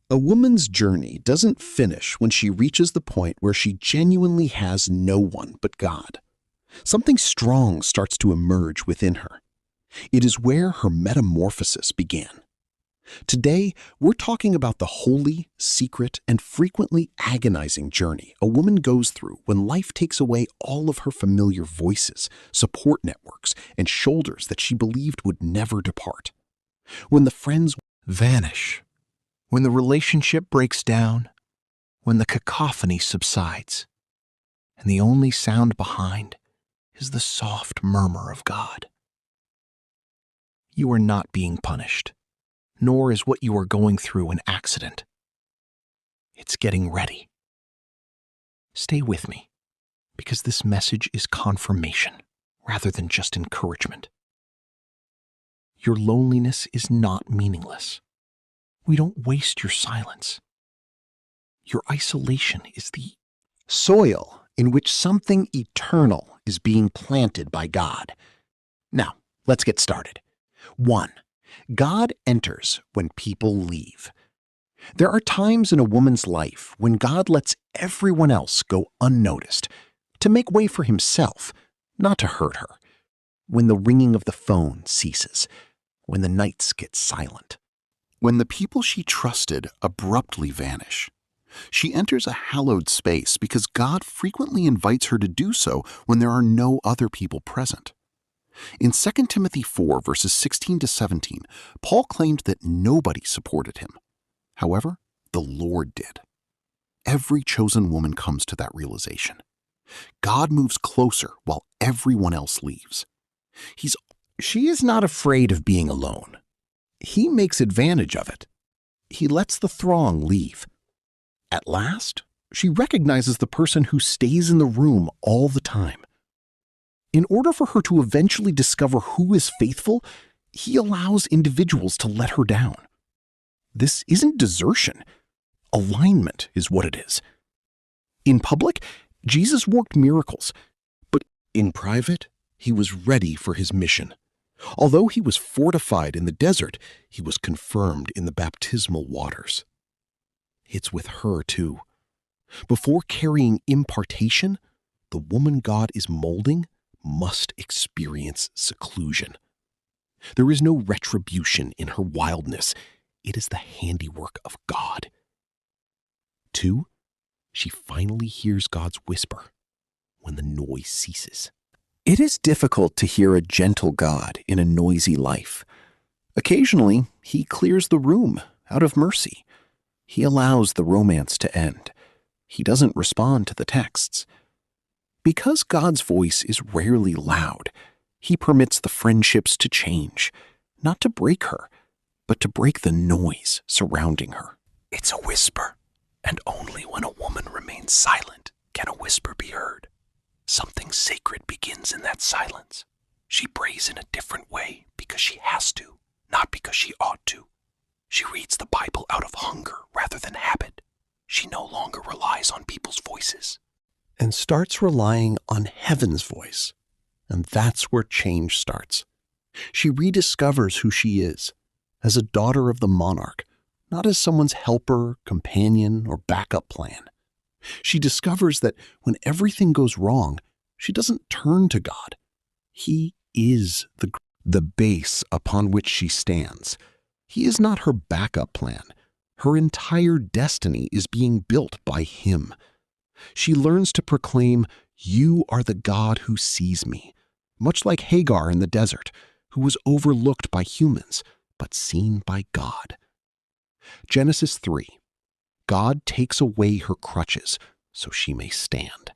A woman's journey doesn't finish when she reaches the point where she genuinely has no one but God. Something strong starts to emerge within her. It is where her metamorphosis began. Today, we're talking about the holy, secret, and frequently agonizing journey a woman goes through when life takes away all of her familiar voices, support networks, and shoulders that she believed would never depart. When the friends vanish, when the relationship breaks down, when the cacophony subsides, and the only sound behind is the soft murmur of God. You are not being punished, nor is what you are going through an accident. It's getting ready. Stay with me, because this message is confirmation rather than just encouragement. Your loneliness is not meaningless. We don't waste your silence. Your isolation is the soil in which something eternal is being planted by God. Now, let's get started. 1. God enters when people leave. There are times in a woman's life when God lets everyone else go unnoticed, to make way for himself, not to hurt her. When the ringing of the phone ceases, when the nights get silent, when the people she trusted abruptly vanish. She enters a hallowed space because God frequently invites her to do so when there are no other people present. In 2 Timothy 4, verses 16 to 17, Paul claimed that nobody supported him. However, the Lord did. Every chosen woman comes to that realization. God moves closer while everyone else leaves. She is not afraid of being alone. He makes advantage of it. He lets the throng leave. At last, she recognizes the person who stays in the room all the time. In order for her to eventually discover who is faithful, he allows individuals to let her down. This isn't desertion. Alignment is what it is. In public, Jesus worked miracles, but in private, he was ready for his mission. Although he was fortified in the desert, he was confirmed in the baptismal waters. It's with her, too. Before carrying impartation, the woman God is molding must experience seclusion. There is no retribution in her wildness. It is the handiwork of God. 2, she finally hears God's whisper when the noise ceases. It is difficult to hear a gentle God in a noisy life. Occasionally, he clears the room out of mercy. He allows the romance to end. He doesn't respond to the texts. Because God's voice is rarely loud, he permits the friendships to change, not to break her, but to break the noise surrounding her. It's a whisper, and only when a woman remains silent can a whisper be heard. Something sacred begins in that silence. She prays in a different way because she has to, not because she ought to. She reads the Bible out of hunger rather than habit. She no longer relies on people's voices and starts relying on heaven's voice. And that's where change starts. She rediscovers who she is as a daughter of the monarch, not as someone's helper, companion, or backup plan. She discovers that when everything goes wrong, she doesn't turn to God. He is the base upon which she stands. He is not her backup plan. Her entire destiny is being built by him. She learns to proclaim, "You are the God who sees me," much like Hagar in the desert, who was overlooked by humans, but seen by God. Genesis 3. God takes away her crutches so she may stand.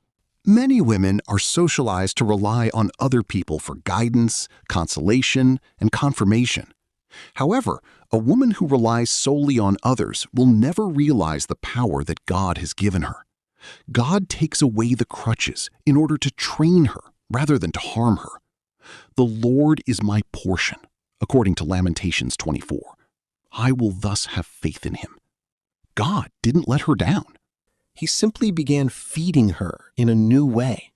Many women are socialized to rely on other people for guidance, consolation, and confirmation. However, a woman who relies solely on others will never realize the power that God has given her. God takes away the crutches in order to train her rather than to harm her. The Lord is my portion, according to Lamentations 24. I will thus have faith in him. God didn't let her down. He simply began feeding her in a new way.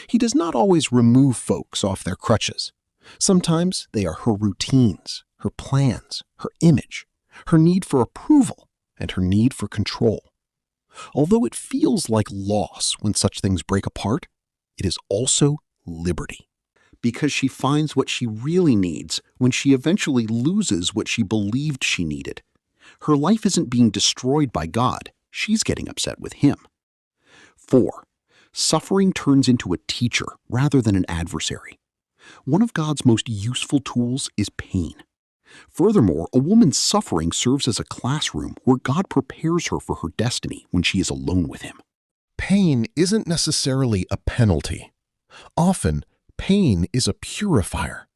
He does not always remove folks off their crutches. Sometimes they are her routines, her plans, her image, her need for approval, and her need for control. Although it feels like loss when such things break apart, it is also liberty, because she finds what she really needs when she eventually loses what she believed she needed. Her life isn't being destroyed by God, she's getting upset with Him. 4. Suffering turns into a teacher rather than an adversary. One of God's most useful tools is pain. Furthermore, a woman's suffering serves as a classroom where God prepares her for her destiny when she is alone with Him. Pain isn't necessarily a penalty. Often, pain is a purifier.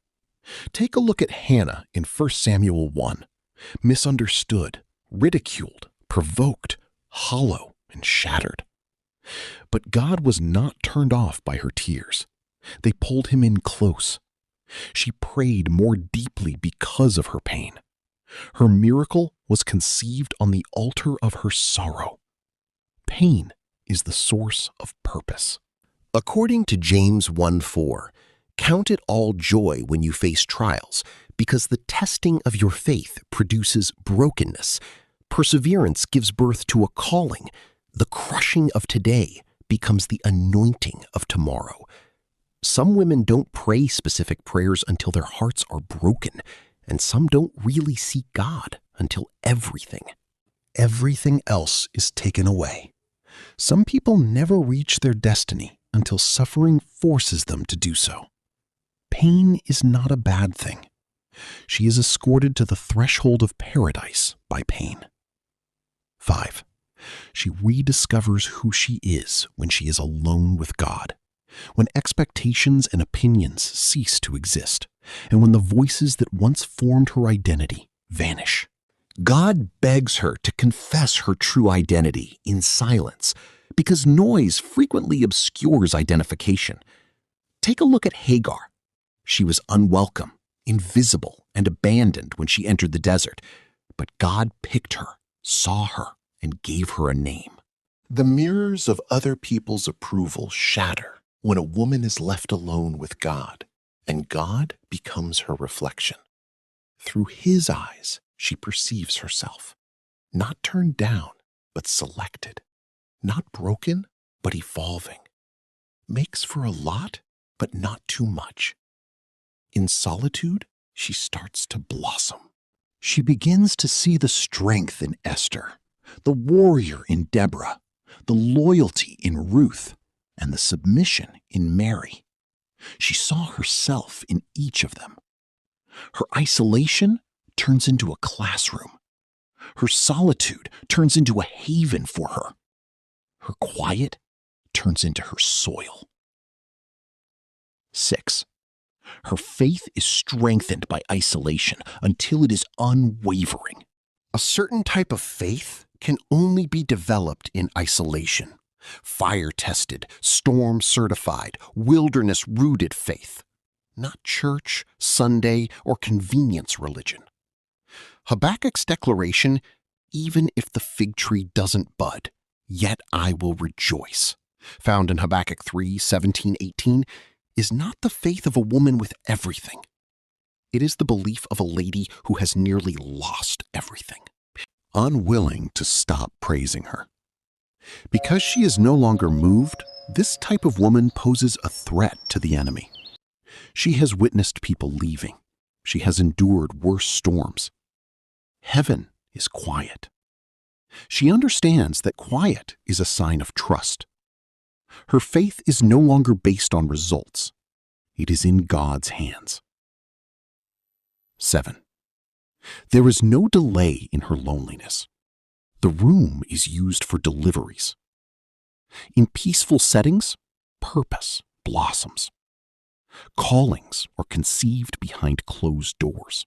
Take a look at Hannah in 1 Samuel 1. Misunderstood, ridiculed, provoked, hollow, and shattered. But God was not turned off by her tears. They pulled Him in close. She prayed more deeply because of her pain. Her miracle was conceived on the altar of her sorrow. Pain is the source of purpose. According to James 1:4, count it all joy when you face trials, because the testing of your faith produces brokenness. Perseverance gives birth to a calling. The crushing of today becomes the anointing of tomorrow. Some women don't pray specific prayers until their hearts are broken, and some don't really seek God until everything else is taken away. Some people never reach their destiny until suffering forces them to do so. Pain is not a bad thing. She is escorted to the threshold of paradise by pain. 5. She rediscovers who she is when she is alone with God, when expectations and opinions cease to exist, and when the voices that once formed her identity vanish. God begs her to confess her true identity in silence, because noise frequently obscures identification. Take a look at Hagar. She was unwelcome, invisible, and abandoned when she entered the desert, but God picked her, saw her, and gave her a name. The mirrors of other people's approval shatter when a woman is left alone with God, and God becomes her reflection. Through His eyes, she perceives herself, not turned down, but selected, not broken, but evolving, makes for a lot, but not too much. In solitude, she starts to blossom. She begins to see the strength in Esther, the warrior in Deborah, the loyalty in Ruth, and the submission in Mary. She saw herself in each of them. Her isolation turns into a classroom. Her solitude turns into a haven for her. Her quiet turns into her soil. 6. Her faith is strengthened by isolation until it is unwavering. A certain type of faith can only be developed in isolation. Fire-tested, storm-certified, wilderness-rooted faith. Not church, Sunday, or convenience religion. Habakkuk's declaration, even if the fig tree doesn't bud, yet I will rejoice, found in Habakkuk 3:17-18, is not the faith of a woman with everything. It is the belief of a lady who has nearly lost everything, unwilling to stop praising her. Because she is no longer moved, this type of woman poses a threat to the enemy. She has witnessed people leaving. She has endured worse storms. Heaven is quiet. She understands that quiet is a sign of trust. Her faith is no longer based on results. It is in God's hands. 7. There is no delay in her loneliness. The room is used for deliveries. In peaceful settings, purpose blossoms. Callings are conceived behind closed doors.